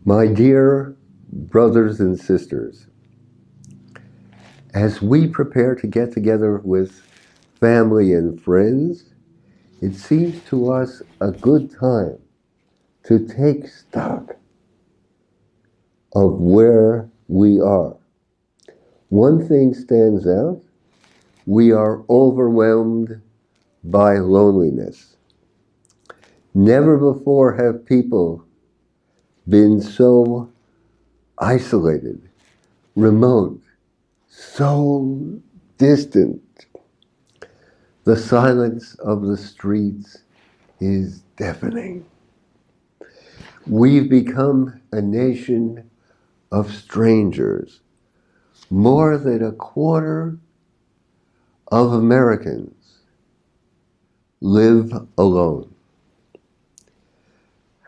My dear brothers and sisters, as we prepare to get together with family and friends, it seems to us a good time to take stock of where we are. One thing stands out: we are overwhelmed by loneliness. Never before have people been so isolated, remote, so distant. The silence of the streets is deafening. We've become a nation of strangers. More than a quarter of Americans live alone.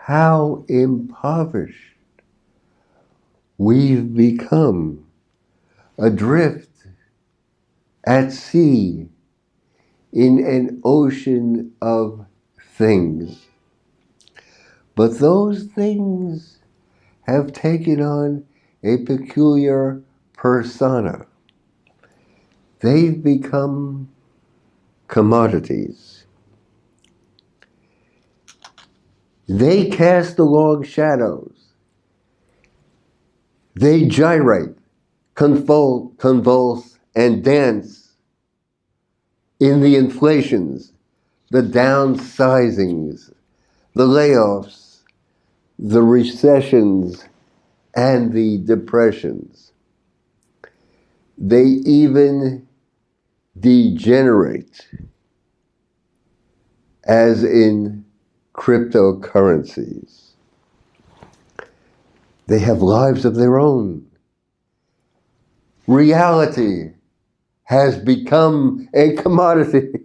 How impoverished we've become, adrift at sea in an ocean of things. But those things have taken on a peculiar persona. They've become commodities. They cast along shadows. They gyrate, convulse, and dance in the inflations, the downsizings, the layoffs, the recessions, and the depressions. They even degenerate, as in cryptocurrencies. They have lives of their own. Reality has become a commodity.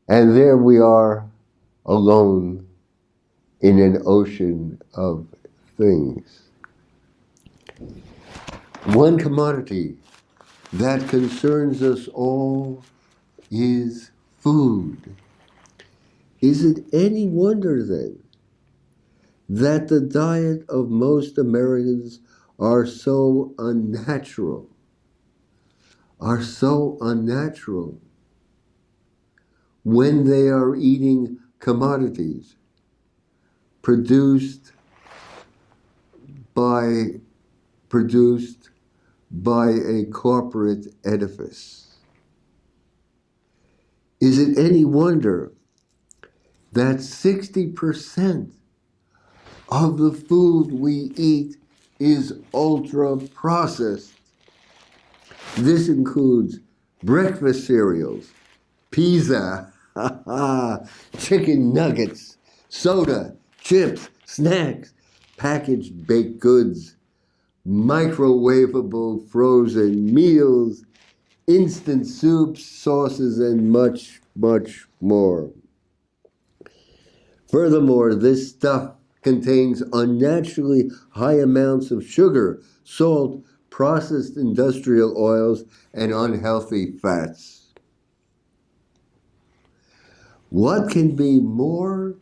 And there we are, alone in an ocean of things. One commodity that concerns us all is food. Is it any wonder then that the diet of most Americans are so unnatural when they are eating commodities produced by a corporate edifice? Is it any wonder that 60% of the food we eat is ultra-processed? This includes breakfast cereals, pizza, chicken nuggets, soda, chips, snacks, packaged baked goods, microwavable frozen meals, instant soups, sauces, and much, much more. Furthermore, this stuff contains unnaturally high amounts of sugar, salt, processed industrial oils, and unhealthy fats. What can be more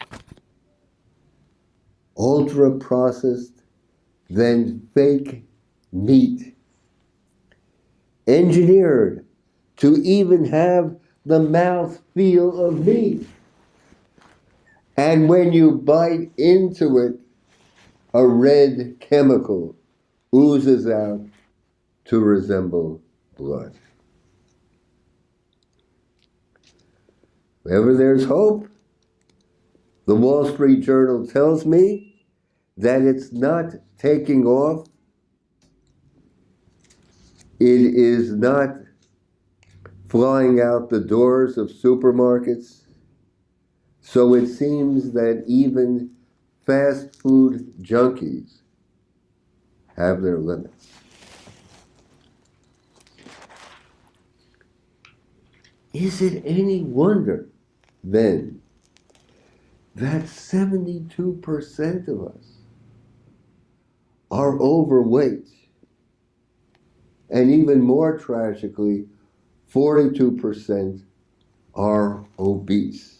ultra-processed than fake meat, engineered to even have the mouth feel of meat? And when you bite into it, a red chemical oozes out to resemble blood. Wherever there's hope, the Wall Street Journal tells me that it's not taking off. It is not flying out the doors of supermarkets. So it seems that even fast food junkies have their limits. Is it any wonder, then, that 72% of us are overweight, and even more tragically, 42% are obese?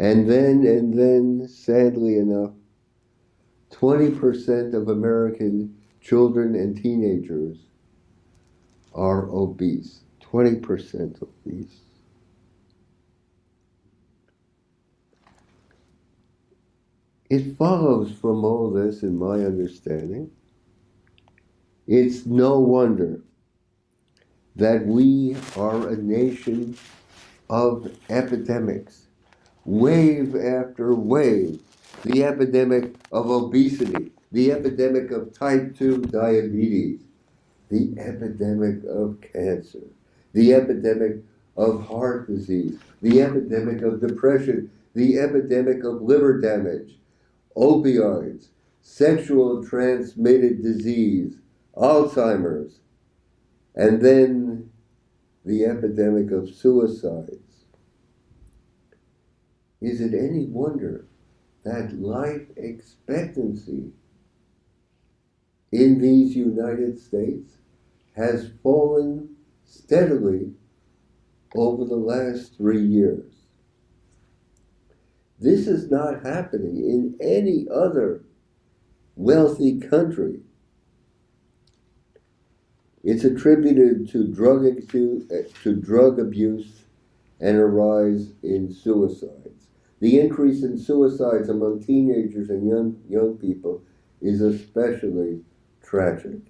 And then, sadly enough, 20% of American children and teenagers are obese. 20% obese. It follows from all this, in my understanding, it's no wonder that we are a nation of epidemics, wave after wave. The epidemic of obesity, the epidemic of type 2 diabetes, the epidemic of cancer, the epidemic of heart disease, the epidemic of depression, the epidemic of liver damage, opioids, sexual transmitted disease, Alzheimer's, and then the epidemic of suicides. Is it any wonder that life expectancy in these United States has fallen steadily over the last 3 years? This is not happening in any other wealthy country. It's attributed to drug abuse and a rise in suicides. The increase in suicides among teenagers and young people is especially tragic.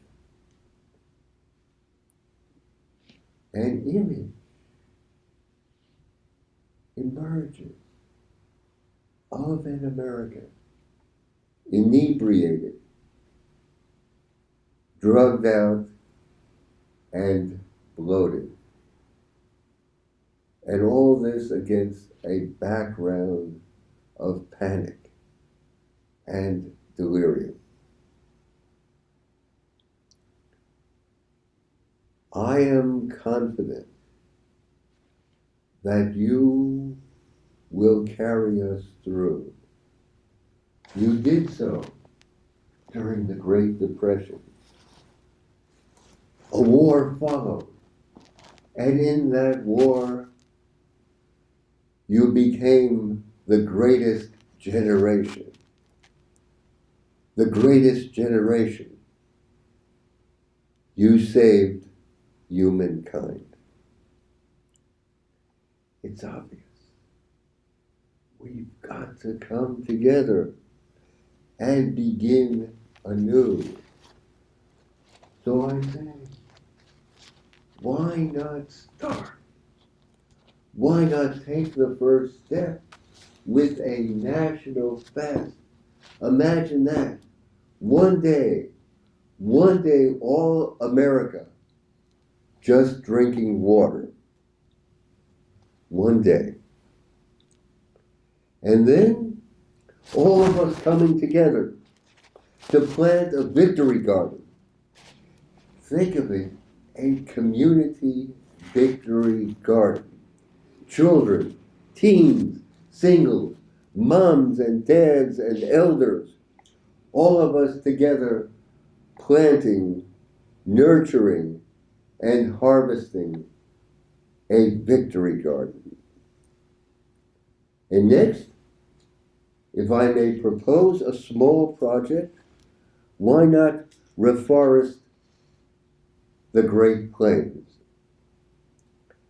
An image emerges of an American inebriated, drugged out, and bloated. And all this against a background of panic and delirium. I am confident that you will carry us through. You did so during the Great Depression. A war followed, and in that war, you became the greatest generation. The greatest generation. You saved humankind. It's obvious. We've got to come together and begin anew. So I say, why not start? Why not take the first step with a national fast? Imagine that. One day, all America just drinking water. One day. And then all of us coming together to plant a victory garden. Think of it, a community victory garden. Children, teens, singles, moms and dads and elders, all of us together planting, nurturing, and harvesting a victory garden. And next, if I may propose a small project, why not reforest the Great Plains?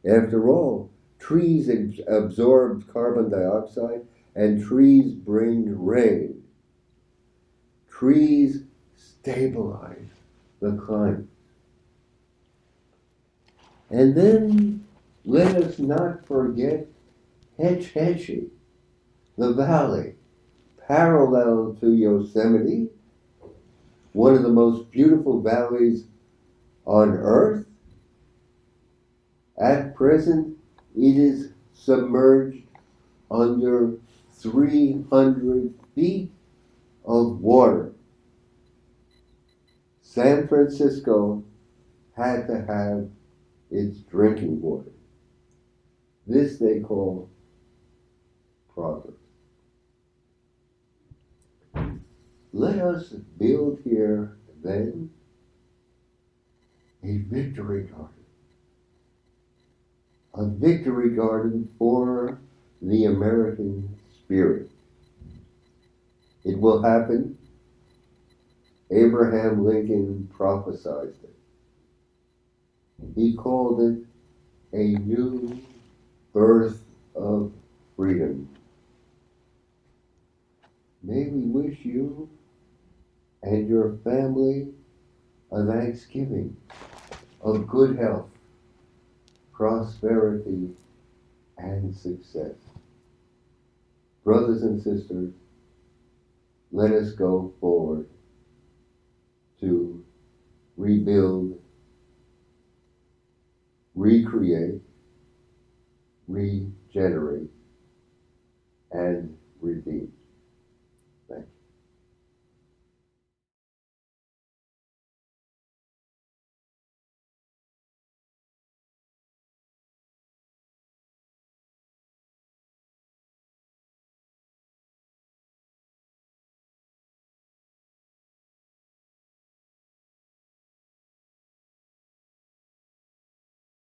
After all, trees absorb carbon dioxide and trees bring rain. Trees stabilize the climate. And then let us not forget Hetch Hetchy, the valley, parallel to Yosemite, one of the most beautiful valleys on earth. At present, it is submerged under 300 feet of water. San Francisco had to have its drinking water. This they call progress. Let us build here, then, a victory garden. A victory garden for the American spirit. It will happen. Abraham Lincoln prophesied it. He called it a new birth of freedom. May we wish you and your family a Thanksgiving of good health, prosperity, and success. Brothers and sisters, let us go forward to rebuild, recreate, regenerate, and redeem.